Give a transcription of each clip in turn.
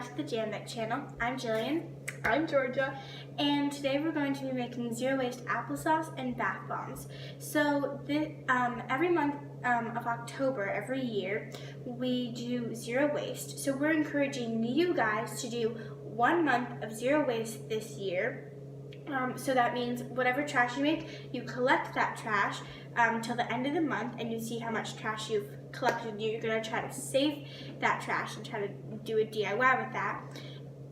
back to the Jam Deck channel. I'm Jillian. I'm Georgia. And today we're going to be making zero waste applesauce and bath bombs. So every month of October, every year, we do zero waste. So we're encouraging you guys to do 1 month of zero waste this year. So that means whatever trash you make, you collect that trash till the end of the month, and you see how much trash you've collected. You're going to try to save that trash and try to do a DIY with that.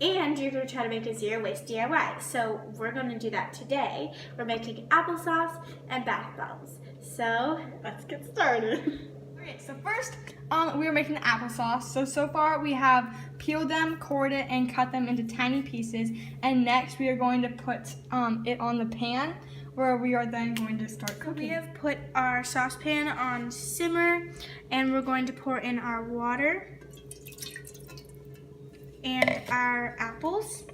And you're going to try to make a zero waste DIY. So we're going to do that today. We're making applesauce and bath bombs. So let's get started. Okay, so first we are making applesauce. So far we have peeled them, cored it, and cut them into tiny pieces. And next we are going to put it on the pan, where we are then going to start cooking. We have put our saucepan on simmer, and we're going to pour in our water and our apples.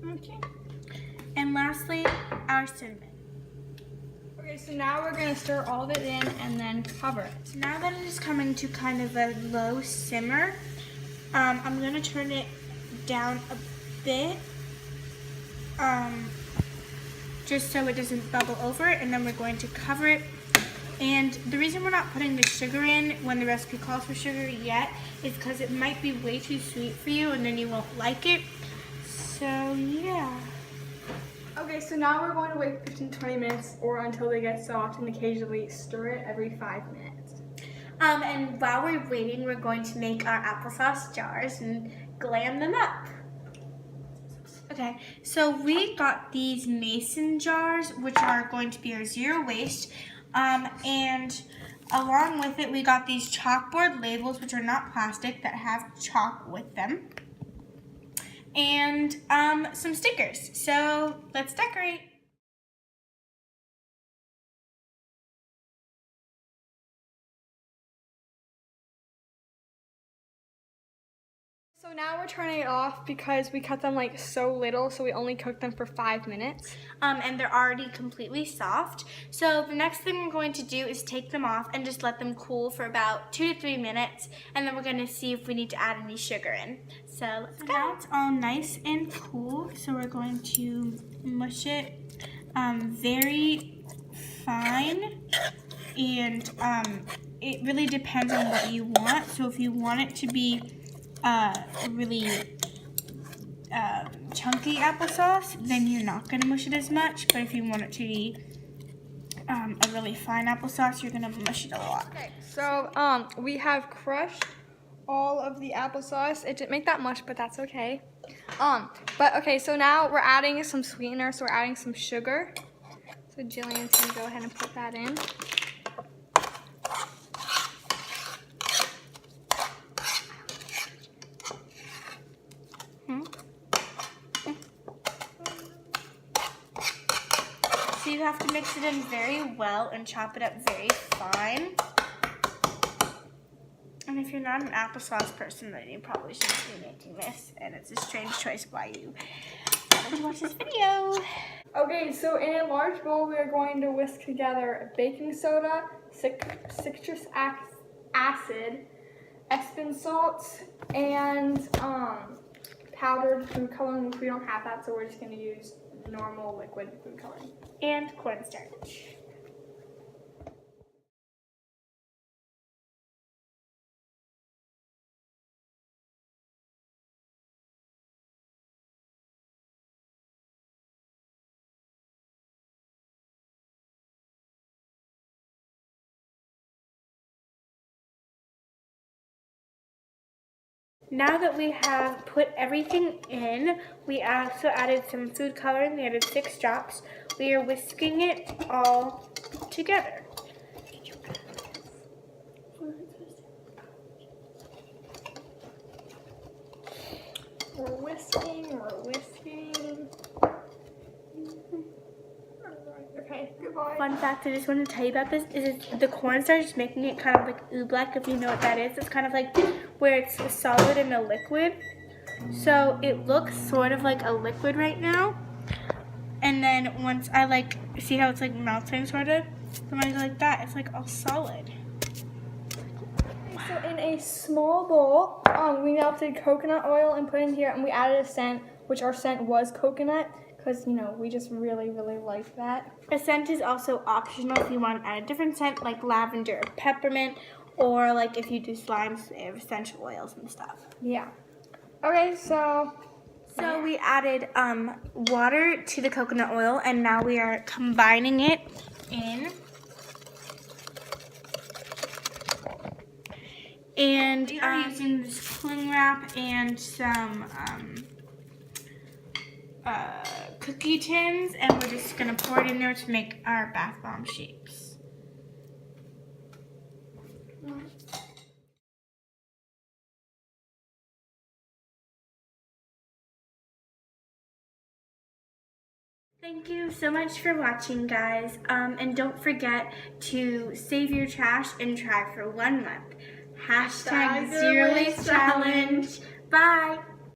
Okay. And lastly, our cinnamon. Okay, so now we're going to stir all of it in and then cover it. So now that it is coming to kind of a low simmer, I'm going to turn it down a bit, just so it doesn't bubble over, and then we're going to cover it. And the reason we're not putting the sugar in when the recipe calls for sugar yet is because it might be way too sweet for you and then you won't like it. So yeah. Okay, so now we're going to wait 15-20 minutes or until they get soft, and occasionally stir it every 5 minutes. And while we're waiting, we're going to make our applesauce jars and glam them up. Okay, so we got these mason jars, which are going to be our zero waste. And along with it, we got these chalkboard labels, which are not plastic, that have chalk with them. And some stickers. So let's decorate. So now we're turning it off because we cut them like so little, so we only cooked them for 5 minutes. And they're already completely soft. So the next thing we're going to do is take them off and just let them cool for about 2 to 3 minutes, and then we're going to see if we need to add any sugar in. So let's go. Now it's all nice and cool, so we're going to mush it very fine, and it really depends on what you want. So if you want it to be really chunky applesauce, then you're not going to mush it as much. But if you want it to be a really fine applesauce, you're going to mush it a lot. Okay, so we have crushed all of the applesauce. It didn't make that much, but that's okay. But okay, so now we're adding some sweetener, so we're adding some sugar. So Jillian's going to go ahead and put that in. So you have to mix it in very well and chop it up very fine. And if you're not an applesauce person, then you probably shouldn't be making this. And it's a strange choice why you wanted to watch this video. Okay, so in a large bowl, we are going to whisk together baking soda, citrus acid, Epsom salt, and powdered food coloring, which we don't have that, so we're just going to use normal liquid food coloring. And cornstarch. Now that we have put everything in, we also added some food coloring. We added 6 drops. We are whisking it all together. We're whisking. Okay, goodbye. Fun fact I just want to tell you about this is the cornstarch is making it kind of like oobleck, if you know what that is. It's kind of like where it's a solid and a liquid. So it looks sort of like a liquid right now. And And then once I like see how it's like melting sort of, then when I go like that, it's like all solid. So in a small bowl, we melted coconut oil and put in here, and we added a scent, which our scent was coconut, because we just really, really like that. A scent is also optional if you want to add a different scent, like lavender or peppermint, or like if you do slimes, they have essential oils and stuff. Yeah. Okay, so we added water to the coconut oil, and now we are combining it in. And we are using this cling wrap and some cookie tins, and we're just gonna pour it in there to make our bath bomb shapes. Thank you so much for watching, guys. And don't forget to save your trash and try for 1 month. #0waste challenge. Bye.